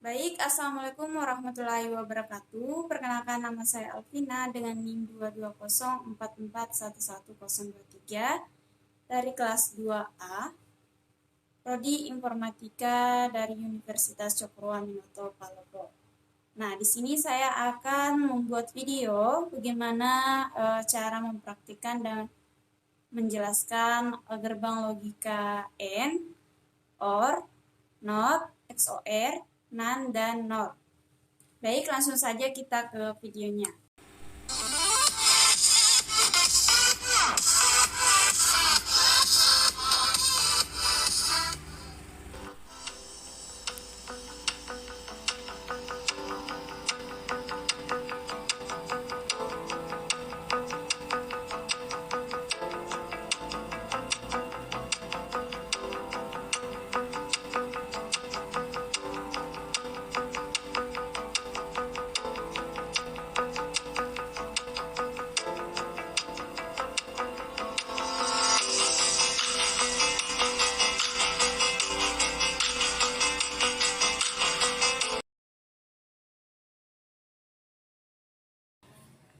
Baik, Assalamualaikum warahmatullahi wabarakatuh. Perkenalkan, nama saya Alvina dengan NIM 22044111023 dari kelas 2A, Prodi Informatika dari Universitas Cokroaminoto, Palopo. Nah, di sini saya akan membuat video bagaimana cara mempraktikkan dan menjelaskan gerbang logika AND, OR, NOT, XOR, NAND, dan NOR. Baik, langsung saja kita ke videonya.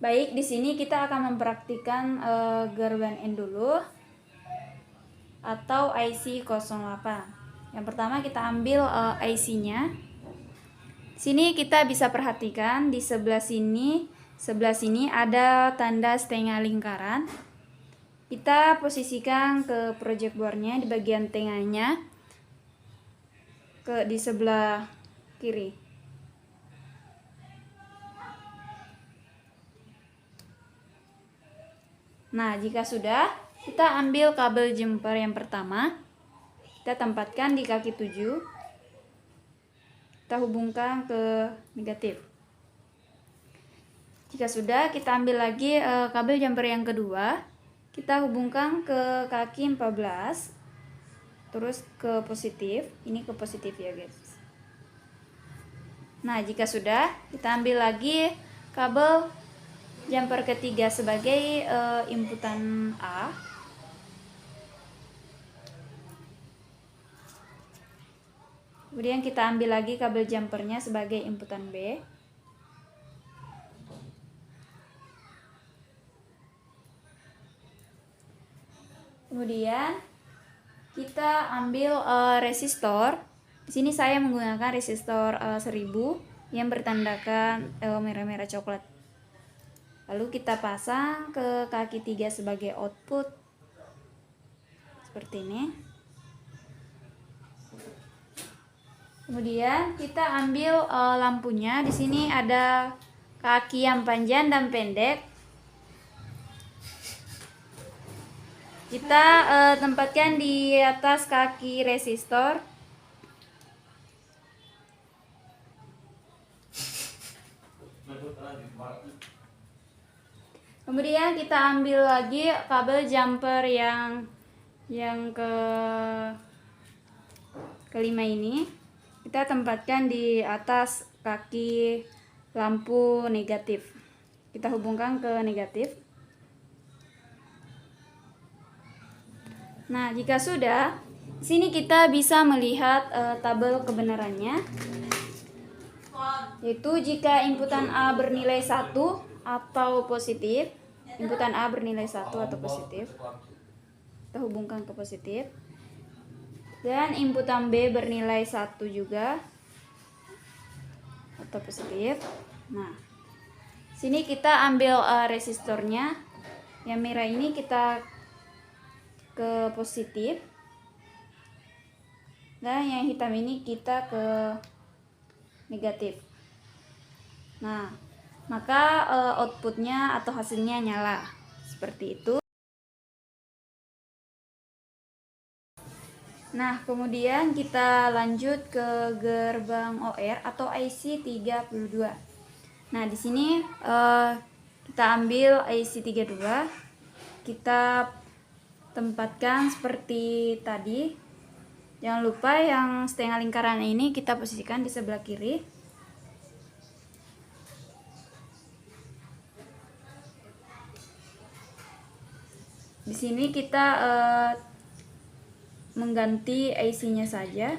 Baik, di sini kita akan mempraktikkan gerbang AND dulu atau IC 08. Yang pertama kita ambil IC-nya. Sini kita bisa perhatikan di sebelah sini ada tanda setengah lingkaran. Kita posisikan ke project board-nya di bagian tengahnya di sebelah kiri. Nah, jika sudah, kita ambil kabel jumper yang pertama. Kita tempatkan di kaki 7. Kita hubungkan ke negatif. Jika sudah, kita ambil lagi kabel jumper yang kedua. Kita hubungkan ke kaki 14. Terus ke positif. Ini ke positif ya, guys. Nah, jika sudah, kita ambil lagi kabel jumper ketiga sebagai inputan A. Kemudian kita ambil lagi kabel jumpernya sebagai inputan B. Kemudian kita ambil resistor. Di sini saya menggunakan resistor 1000 yang bertandakan merah-merah coklat. Lalu kita pasang ke kaki 3 sebagai output. Seperti ini. Kemudian kita ambil lampunya. Di sini ada kaki yang panjang dan pendek. Kita tempatkan di atas kaki resistor. Kemudian kita ambil lagi kabel jumper yang kelima ini. Kita tempatkan di atas kaki lampu negatif. Kita hubungkan ke negatif. Nah, jika sudah, di sini kita bisa melihat tabel kebenarannya. Yaitu jika inputan A bernilai 1 atau positif, inputan A bernilai 1 atau positif, kita hubungkan ke positif. Dan inputan B bernilai 1 juga atau positif. Nah, sini kita ambil resistornya. Yang merah ini kita ke positif. Dan yang hitam ini kita ke negatif. Nah, maka outputnya atau hasilnya nyala. Seperti itu. Nah, kemudian kita lanjut ke gerbang OR atau IC 32. Nah, di sini kita ambil IC 32. Kita tempatkan seperti tadi. Jangan lupa yang setengah lingkaran ini kita posisikan di sebelah kiri. Di sini kita mengganti IC-nya saja.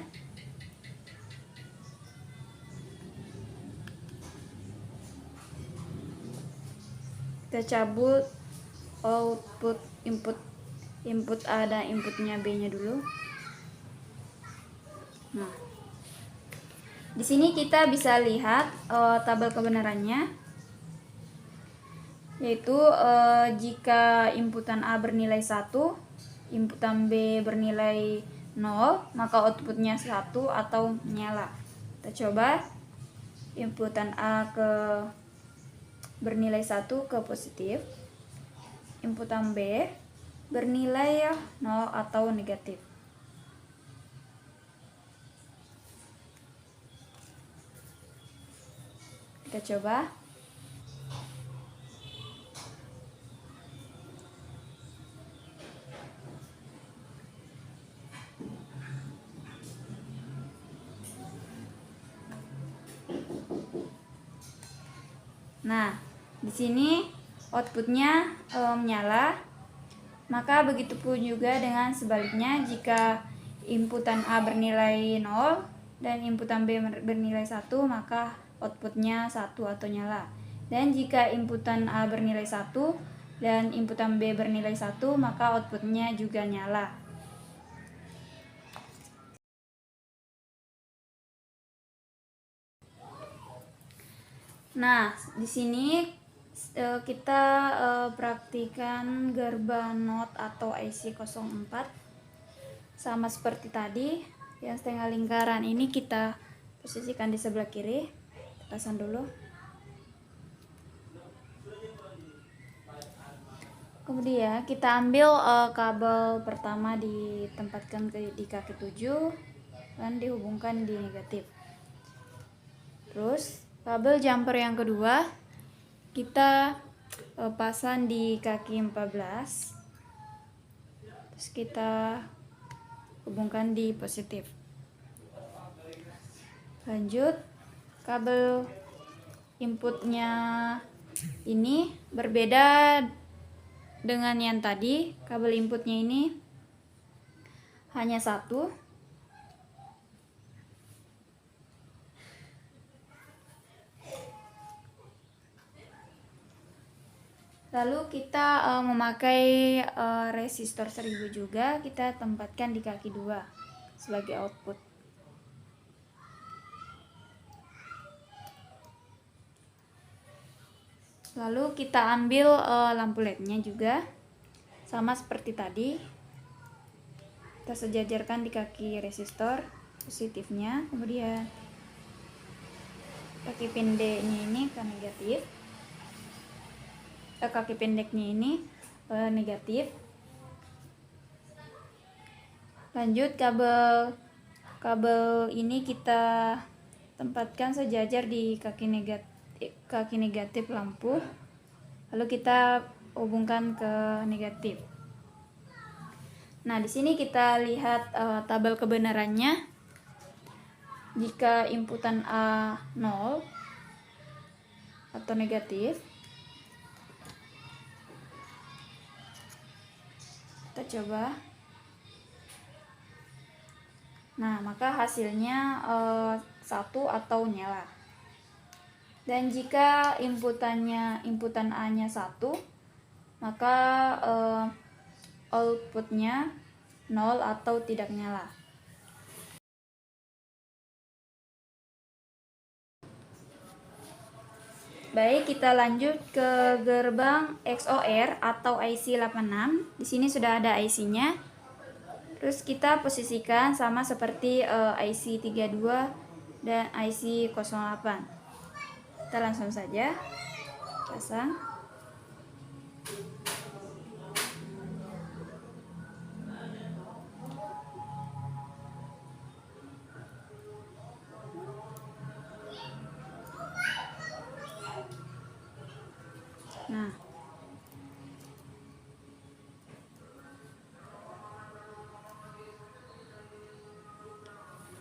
kita cabut output input A dan inputnya B-nya dulu. Nah, di sini kita bisa lihat tabel kebenarannya, yaitu jika inputan A bernilai 1, inputan B bernilai 0, maka outputnya 1 atau menyala. Kita coba inputan A bernilai 1 ke positif, inputan B bernilai 0 atau negatif. Kita coba. Nah, di sini outputnya menyala. Maka begitu pun juga dengan sebaliknya, jika inputan A bernilai 0 dan inputan B bernilai 1, maka outputnya 1 atau nyala. Dan jika inputan A bernilai 1 dan inputan B bernilai 1, maka outputnya juga nyala. Nah, di sini kita praktikan gerbang NOT atau IC04. Sama seperti tadi, yang setengah lingkaran ini kita posisikan di sebelah kiri. Pasang dulu. Kemudian kita ambil kabel pertama, ditempatkan di kaki 7 dan dihubungkan di negatif. Terus kabel jumper yang kedua kita pasang di kaki 14, terus kita hubungkan di positif. Lanjut, kabel inputnya ini berbeda dengan yang tadi. Kabel inputnya ini hanya satu. Lalu kita memakai resistor 1000 juga, kita tempatkan di kaki 2 sebagai output. Lalu kita ambil lampu LED-nya juga, sama seperti tadi. Kita sejajarkan di kaki resistor positifnya, kemudian kaki pendeknya ini ke negatif. Kaki pendeknya ini negatif. Lanjut, kabel ini kita tempatkan sejajar di kaki negatif lampu, lalu kita hubungkan ke negatif. Nah, di sini kita lihat tabel kebenarannya. Jika inputan A 0 atau negatif, kita coba. Nah, maka hasilnya 1 atau nyala. Dan jika inputan A-nya 1, maka outputnya 0 atau tidak nyala. Baik, kita lanjut ke gerbang XOR atau IC86. Di sini sudah ada IC-nya. Terus kita posisikan sama seperti IC32 dan IC08. Kita langsung saja pasang. Nah,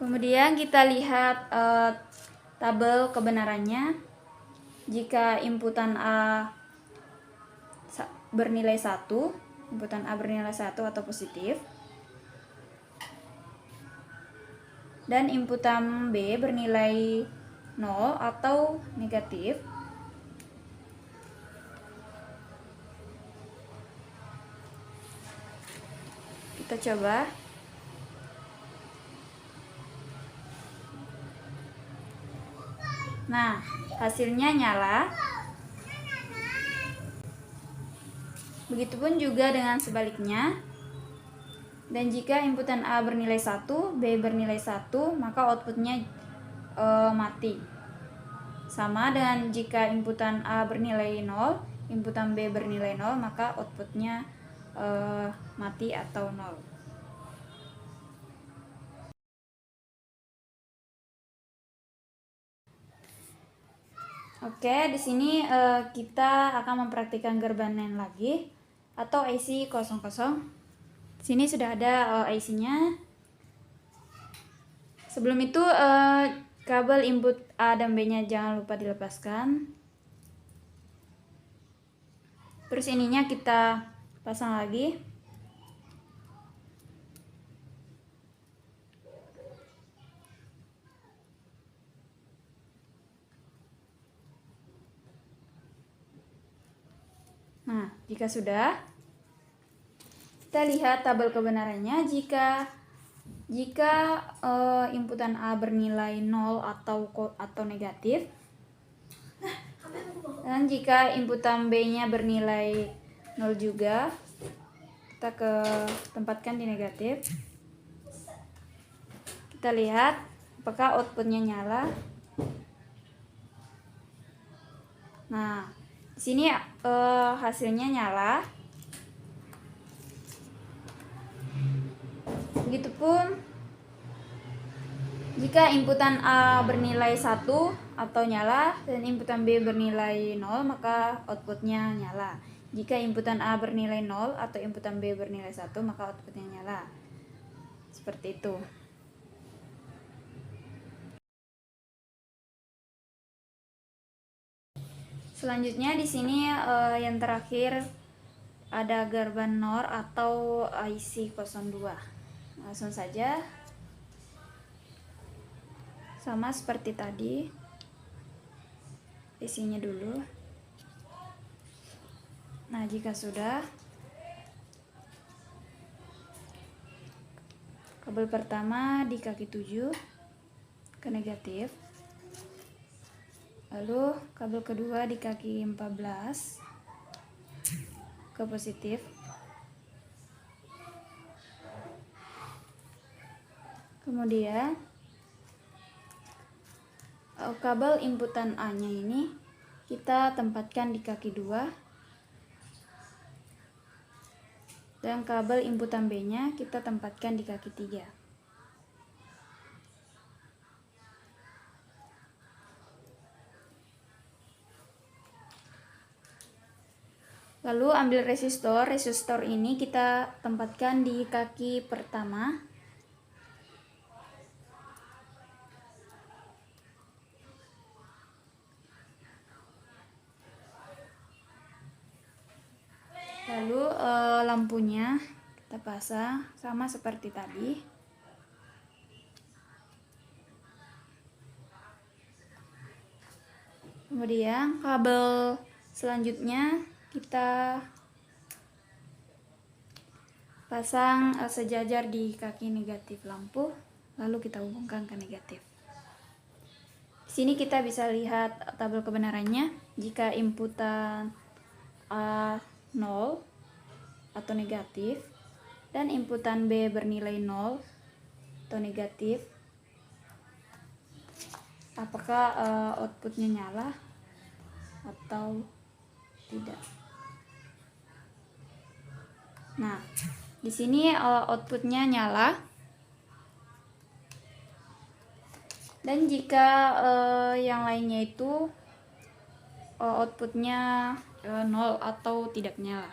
kemudian kita lihat tabel kebenarannya. Jika inputan A bernilai 1, inputan A bernilai 1 atau positif, dan inputan B bernilai 0 atau negatif, Kita coba. Nah, hasilnya nyala. Begitupun juga dengan sebaliknya. Dan jika inputan A bernilai 1, B bernilai 1, maka outputnya mati. Sama dengan jika inputan A bernilai 0, inputan B bernilai 0, maka outputnya mati atau 0. Oke, di sini kita akan mempraktikkan gerbang lain lagi atau IC 00. Sini sudah ada IC-nya. Sebelum itu kabel input A dan B-nya jangan lupa dilepaskan. Terus ininya kita pasang lagi. Nah, jika sudah, kita lihat tabel kebenarannya. Jika inputan A bernilai 0 atau negatif, dan jika inputan B-nya bernilai 0 juga, kita tempatkan di negatif. Kita lihat apakah outputnya nyala. Nah, di sini hasilnya nyala. Begitupun jika inputan A bernilai 1 atau nyala dan inputan B bernilai 0, maka outputnya nyala. Jika inputan A bernilai 0 atau inputan B bernilai 1, maka outputnya nyala. Seperti itu. Selanjutnya di sini yang terakhir ada gerbang NOR atau IC 02. Langsung saja, sama seperti tadi, isinya dulu. Nah, jika sudah, kabel pertama di kaki 7 ke negatif, lalu kabel kedua di kaki 14 ke positif, kemudian kabel inputan A nya ini kita tempatkan di kaki 2, dan kabel inputan B nya kita tempatkan di kaki 3. Lalu ambil resistor ini kita tempatkan di kaki pertama. Lalu lampunya kita pasang sama seperti tadi. Kemudian kabel selanjutnya kita pasang sejajar di kaki negatif lampu, lalu kita hubungkan ke negatif. Di sini kita bisa lihat tabel kebenarannya. Jika inputan A 0 atau negatif dan inputan B bernilai 0 atau negatif, apakah outputnya nyala atau tidak. Nah, di sini outputnya nyala. Dan jika yang lainnya itu outputnya 0 atau tidak nyala.